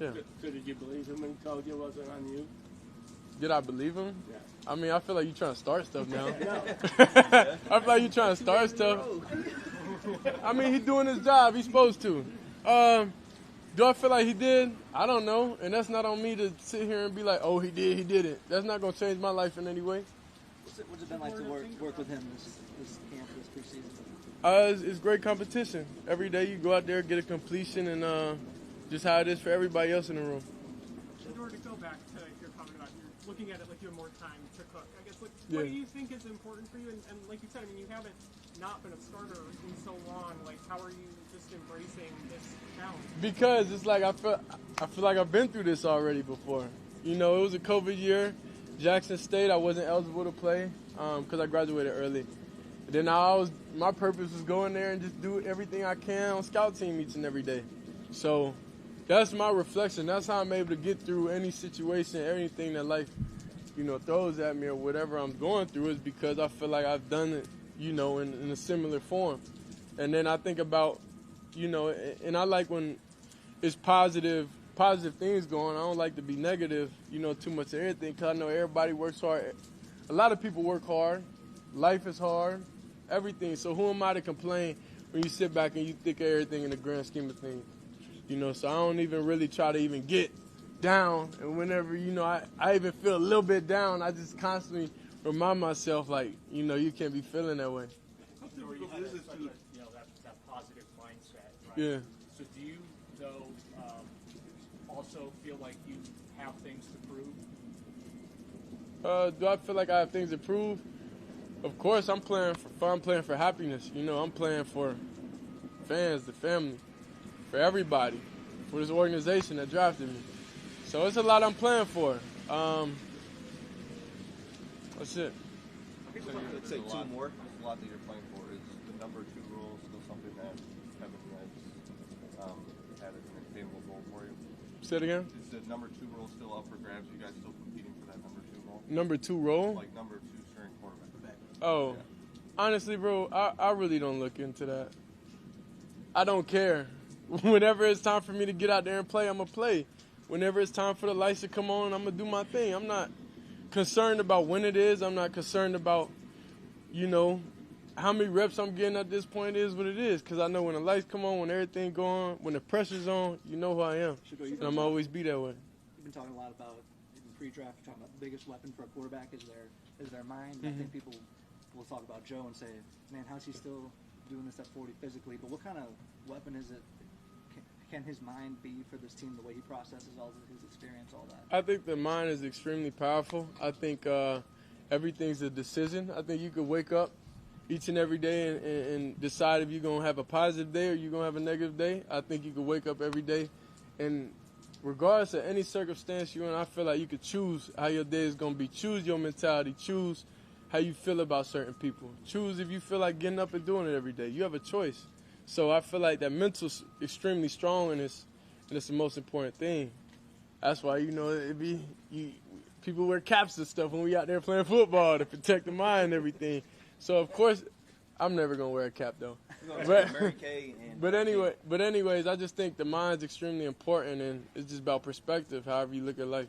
Yeah. So did you believe him when he told you it wasn't on you? Did I believe him? Yeah. I mean, I feel like you're trying to start stuff now. No. I feel like you're trying to start stuff. I mean, he's doing his job. He's supposed to. Do I feel like he did? I don't know. And that's not on me to sit here and be like, oh, he did it. That's not going to change my life in any way. What's it been like to work with him this camp, this preseason? It's great competition. Every day you go out there, get a completion, and just how it is for everybody else in the room. Shedeur, to go back to your comment about you're looking at it like you have more time to cook, I guess, what do you think is important for you? And like you said, I mean, you haven't not been a starter in so long. Like, how are you just embracing this challenge? Because it's like I feel like I've been through this already before. You know, it was a COVID year. Jackson State, I wasn't eligible to play because I graduated early. And then my purpose was go in there and just do everything I can on scout team each and every day. So that's my reflection. That's how I'm able to get through any situation, anything that life, throws at me or whatever I'm going through, is because I feel like I've done it, in a similar form. And then I think about, and I like when it's positive things going. I don't like to be negative, too much of everything, because I know everybody works hard. A lot of people work hard. Life is hard, everything. So who am I to complain when you sit back and you think of everything in the grand scheme of things? So I don't even really try to even get down. And whenever, I even feel a little bit down, I just constantly remind myself, like, you can't be feeling that way. Or you have that positive mindset, right? Yeah. So do you, though, also feel like you have things to prove? Do I feel like I have things to prove? Of course, I'm playing for fun. I'm playing for happiness. I'm playing for fans, the family, for everybody, for this organization that drafted me. So it's a lot I'm playing for. That's it. Let's say two more. There's a lot that you're playing for. Is the number 2 rule still something that Kevin has added an attainable goal for you? Say it again? Is the number 2 role still up for grabs? You guys still competing for that number 2 role? Number 2 role? Like number 2 starting quarterback. Oh, yeah. Honestly, bro, I really don't look into that. I don't care. Whenever it's time for me to get out there and play, I'm going to play. Whenever it's time for the lights to come on, I'm going to do my thing. I'm not concerned about when it is. I'm not concerned about, how many reps I'm getting at this point. Is what it is. Because I know when the lights come on, when everything go on, when the pressure's on, you know who I am. And I'm always be that way. You've been talking a lot about, in pre-draft, you're talking about the biggest weapon for a quarterback is their mind. Mm-hmm. I think people will talk about Joe and say, man, how's he still doing this at 40 physically? But what kind of weapon is it? Can his mind be for this team, the way he processes all of his experience, all that? I think the mind is extremely powerful. I think everything's a decision. I think you could wake up each and every day and decide if you're going to have a positive day or you're going to have a negative day. I think you could wake up every day, and regardless of any circumstance you're in, I feel like you could choose how your day is going to be. Choose your mentality. Choose how you feel about certain people. Choose if you feel like getting up and doing it every day. You have a choice. So I feel like that mental's extremely strong, and it's the most important thing. That's why, people wear caps and stuff when we out there playing football to protect the mind and everything. So, of course, I'm never going to wear a cap, though. But anyways, I just think the mind's extremely important, and it's just about perspective, however you look at life.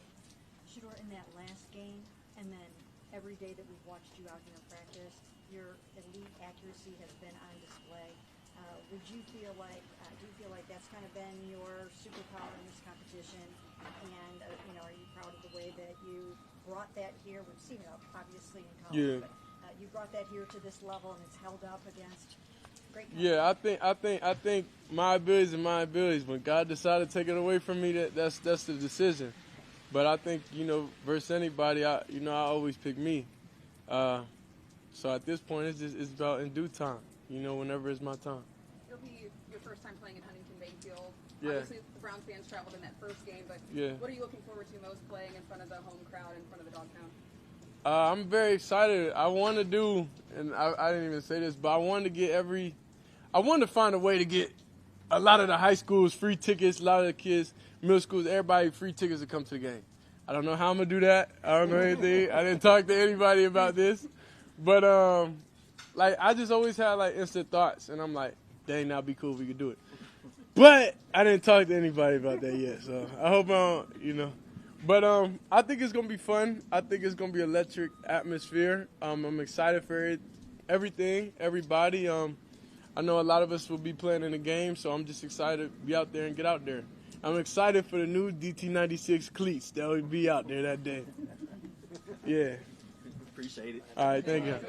Shedeur, in that last game, and then every day that we've watched you out here in practice, your elite accuracy has been on display. Would you feel like, do you feel like that's kind of been your superpower in this competition? And, are you proud of the way that you brought that here? We've seen it obviously in college, but you brought that here to this level, and it's held up against great competition. Yeah, I think my abilities are my abilities. When God decided to take it away from me, that's the decision. But I think, versus anybody, I always pick me. So at this point, it's about in due time, whenever it's my time. It'll be your first time playing in Huntington Bayfield. Yeah. Obviously, the Browns fans traveled in that first game, but what are you looking forward to most, playing in front of the home crowd, in front of the dog pound? I'm very excited. I want to do, and I didn't even say this, but I wanted to find a way to get a lot of the high schools free tickets, a lot of the kids, middle schools, everybody free tickets to come to the game. I don't know how I'm going to do that. I don't know anything. I didn't talk to anybody about this. But, I just always had, instant thoughts, and I'm like, dang, that'd be cool if we could do it. But I didn't talk to anybody about that yet, so I hope I don't, you know. But I think it's gonna be fun. I think it's gonna be electric atmosphere. I'm excited for it, everything, everybody. I know a lot of us will be playing in the game, so I'm just excited to be out there and get out there. I'm excited for the new DT96 cleats that will be out there that day. Yeah. Appreciate it. All right, thank you.